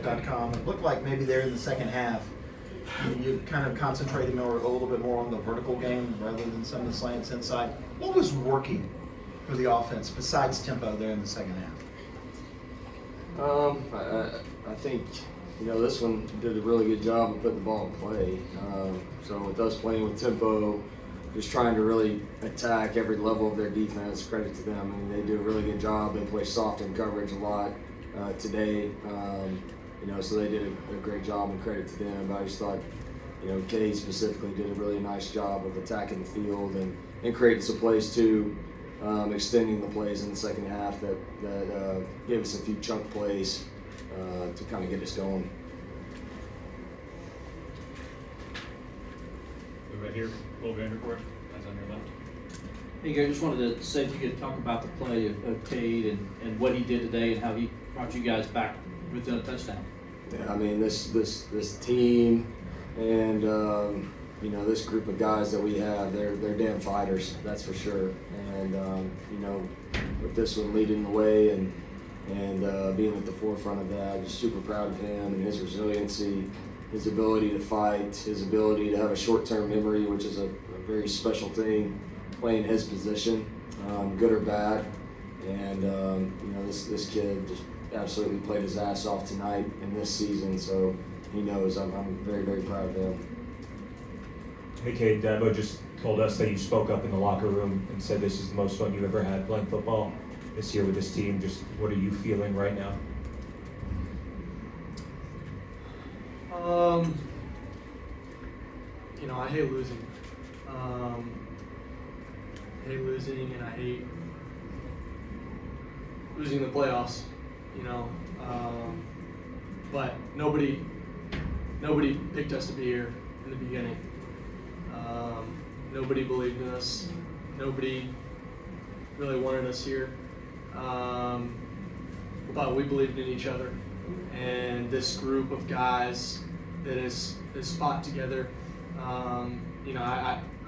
CUTigers.com. It looked like maybe there in the second half, you kind of concentrated more, a little bit more on the vertical game rather than some of the slants inside. What was working for the offense besides tempo there in the second half? I think, this one did a really good job of putting the ball in play. So with us playing with tempo, just trying to really attack every level of their defense, credit to them. I mean, they do a really good job. They play soft in coverage a lot today. So they did a great job, and credit to them. But I just thought, Kay specifically did a really nice job of attacking the field and creating some plays too, extending the plays in the second half that gave us a few chunk plays to kind of get us going. Right here, Will Vandercourt, that's on your left. Hey, Garrett, just wanted to say if you could talk about the play of Cade and what he did today and how he brought you guys back within a touchdown. Yeah, I mean, this team and this group of guys that we have, they're damn fighters, that's for sure. And with this one leading the way and being at the forefront of that, just super proud of him and his resiliency, his ability to fight, his ability to have a short-term memory, which is a very special thing, playing his position, good or bad. And this kid just absolutely played his ass off tonight in this season, so he knows I'm very, very proud of him. Hey Cade, Dabo just told us that you spoke up in the locker room and said this is the most fun you've ever had playing football this year with this team. Just what are you feeling right now? I hate losing. I hate losing, and I hate losing the playoffs. But nobody picked us to be here in the beginning. Nobody believed in us. Nobody really wanted us here. But we believed in each other, and this group of guys that is fought together.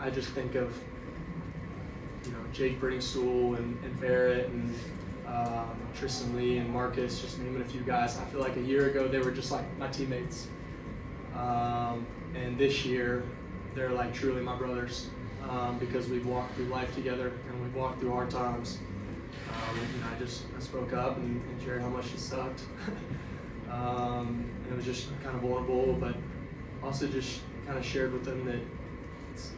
I just think of Jake Brittingstool and Barrett and Tristan Lee and Marcus, just naming a few guys. I feel like a year ago they were just like my teammates, and this year they're like truly my brothers, because we've walked through life together and we've walked through hard times. I spoke up and shared how much it sucked. It was just kind of vulnerable, but also just kind of shared with them that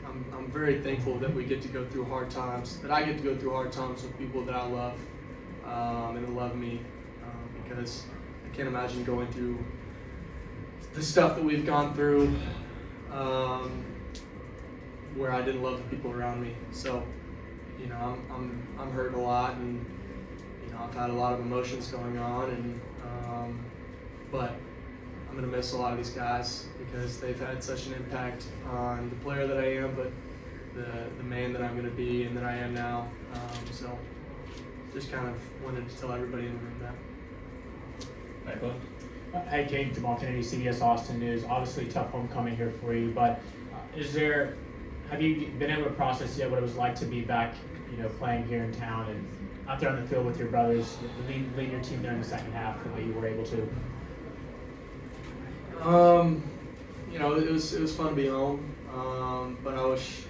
I'm very thankful that we get to go through hard times, that I get to go through hard times with people that I love and that love me, because I can't imagine going through the stuff that we've gone through where I didn't love the people around me. So, I'm hurting a lot, and I've had a lot of emotions going on, and but I'm gonna miss a lot of these guys because they've had such an impact on the player that I am, but the man that I'm gonna be and that I am now. So just kind of wanted to tell everybody in the room that. Hey, Cade, Jamal Kennedy, CBS Austin News. Obviously, tough homecoming here for you, but have you been able to process yet what it was like to be back, playing here in town and out there on the field with your brothers, leading your team there in the second half the way you were able to? It was fun to be home, but I wish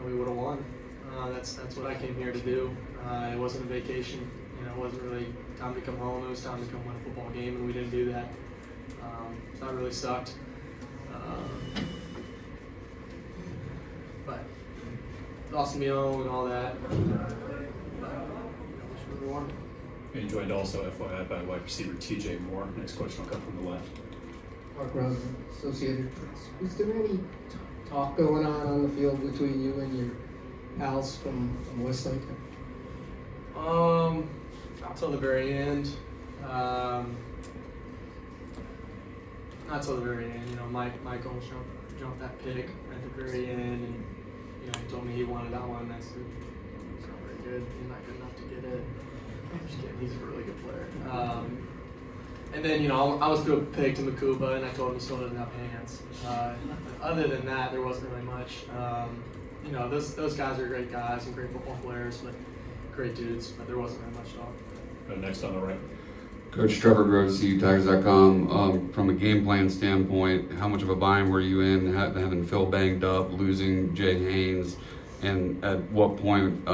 we would have won. That's what I came here to do. It wasn't a vacation. It wasn't really time to come home. It was time to come win a football game, and we didn't do that. So that really sucked. But it's awesome to be home and all that. But wish we would have won. Being joined also, FYI, by wide receiver TJ Moore. Next question will come from the left. Mark Rosen, Associated Press. Was there any talk going on the field between you and your pals from Westlake? Not till the very end. Not till the very end. Michael jumped that pick at the very end, and he told me he wanted that one. I said, "It's not very good. He's not good enough to get it." I'm just kidding. He's a really good player. And then, I was through a pick to Makuba, and I told him he still doesn't have hands. Other than that, there wasn't really much. Those guys are great guys and great football players, but great dudes. But there wasn't really much talk. Next on the right. Coach Trevor Groves, CUTigers.com. From a game plan standpoint, how much of a bind were you in, having Phil banged up, losing Jay Haynes, and at what point,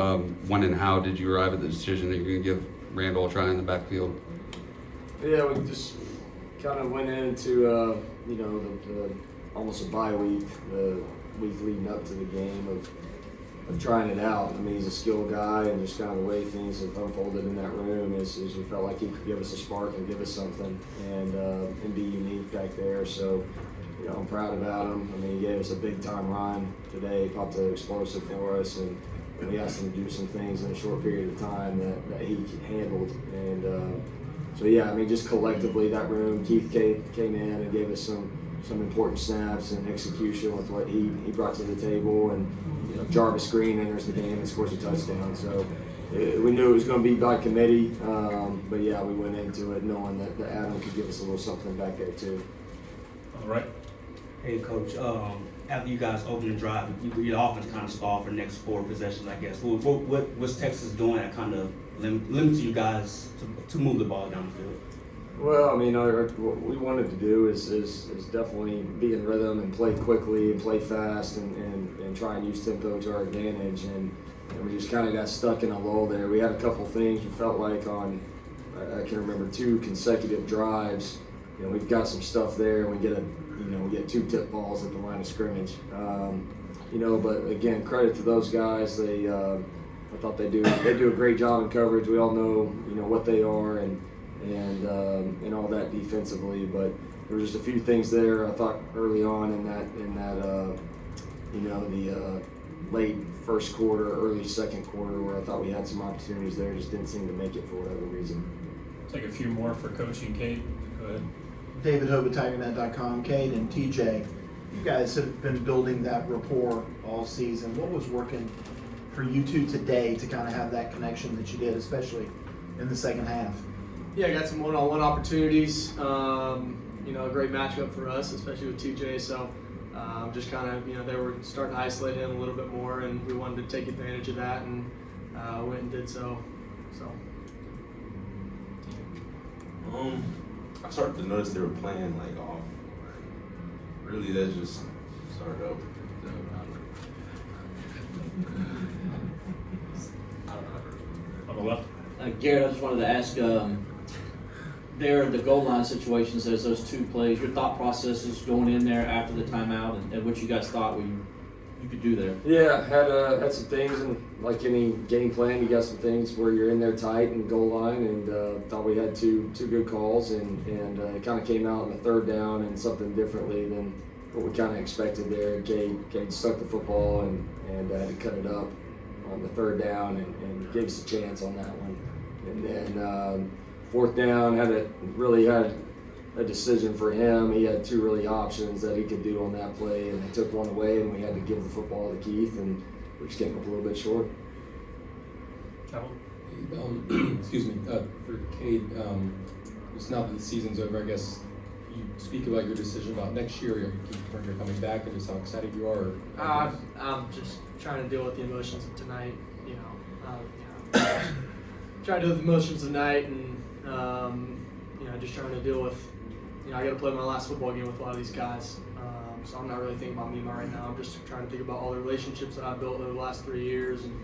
when and how did you arrive at the decision that you're going to give Randall a try in the backfield? Yeah, we just kind of went into the almost a bye week, the week leading up to the game of trying it out. I mean, he's a skilled guy, and just kind of the way things have unfolded in that room is we felt like he could give us a spark and give us something and be unique back there. So, I'm proud about him. I mean, he gave us a big time run today, popped an explosive for us, and we asked him to do some things in a short period of time that he handled. And so, yeah, I mean, just collectively, that room, Keith came in and gave us some important snaps and execution with what he brought to the table. And Jarvis Green enters the game and scores a touchdown. So we knew it was going to be by committee. But, yeah, we went into it knowing that Adam could give us a little something back there, too. All right. Hey, Coach. After you guys opened the drive, your offense kind of stalled for the next 4 possessions, I guess. What's Texas doing that kind of limits you guys to move the ball down the field? Well, I mean, what we wanted to do is definitely be in rhythm and play quickly and play fast and try and use tempo to our advantage. And we just kind of got stuck in a lull there. We had a couple things we felt like on, I can remember 2 consecutive drives. We've got some stuff there, and we get 2 tip balls at the line of scrimmage. But again, credit to those guys. I thought they do a great job in coverage. We all know what they are and all that defensively, but there were just a few things there I thought early on in that the late first quarter, early second quarter, where I thought we had some opportunities there, just didn't seem to make it for whatever reason. Take a few more for Coach and Kate. Go ahead. David Hope at CUTigers.com. Kate and TJ, you guys have been building that rapport all season. What was working for you two today to kind of have that connection that you did, especially in the second half? Yeah, I got some one-on-one opportunities. A great matchup for us, especially with TJ. So just kind of, they were starting to isolate him a little bit more, and we wanted to take advantage of that, and went and did so. I started to notice they were playing off. Really, that just started up. On the left. Garrett, I just wanted to ask, there the goal line situations, there's those 2 plays, your thought processes going in there after the timeout and what you guys thought you could do there. Yeah, had some things, and like any game plan, you got some things where you're in there tight and goal line, and thought we had two good calls, and it kind of came out on the 3rd down and something differently than what we kind of expected there. Cade stuck the football and had to cut it up on the 3rd down and gave us a chance on that one. And then 4th down had a decision for him. He had 2 really options that he could do on that play, and he took one away, and we had to give the football to Keith, and we just came up a little bit short. Excuse me, for Cade, it's now that the season's over, I guess you speak about your decision about next year, when you're coming back, and just how excited you are. I'm just trying to deal with the emotions of tonight, trying to deal with the emotions of tonight, and just trying to deal with, I got to play my last football game with a lot of these guys, so I'm not really thinking about me right now. I'm just trying to think about all the relationships that I've built over the last 3 years, and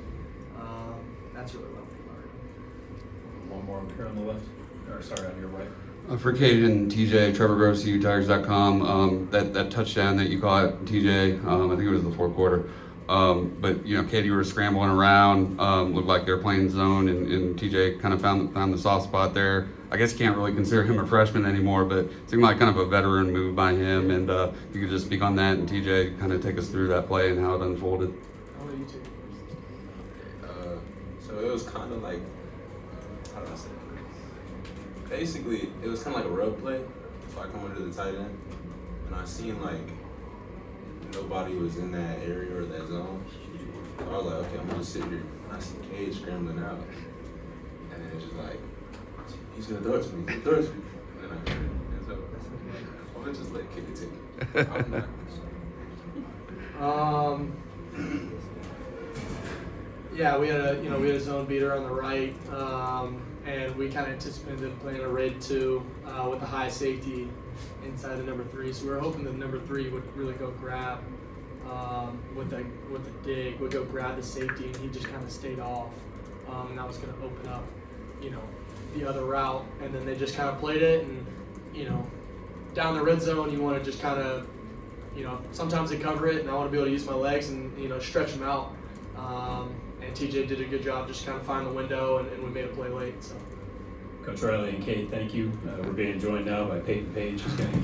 that's really what I'm thinking about right now. One more here on the left. Or sorry, on your right. For Kate and TJ, Trevor Groves, CUTigers.com. That touchdown that you caught, TJ, I think it was the 4th quarter. But Katie, you were scrambling around, looked like they were playing zone, and TJ kind of found the soft spot there. I guess you can't really consider him a freshman anymore, but it seemed like kind of a veteran move by him. And if you could just speak on that, and TJ kind of take us through that play and how it unfolded. I'll let you take it. So it was kind of like, how do I say it? Basically, it was kind of like a rub play. So I come under the tight end, and I seen nobody was in that area or that zone. So I was like, okay, I'm gonna sit here. And I see Cade scrambling out, and then it's just like, he's gonna throw it to me. And then I and so I'm gonna just let kick it take it. I'm not. Yeah, we had a zone beater on the right, and we kind of anticipated playing a raid 2 with a high safety inside the number 3. So we were hoping the number 3 would really go grab with a dig, would go grab the safety, and he just kind of stayed off, and that was going to open up, the other route. And then they just kind of played it, and down the red zone, you want to just kind of, sometimes they cover it, and I want to be able to use my legs and stretch them out. And TJ did a good job just kind of find the window, and we made a play late. So. Coach Riley and Kate, thank you. We're being joined now by Peyton Page, who's going to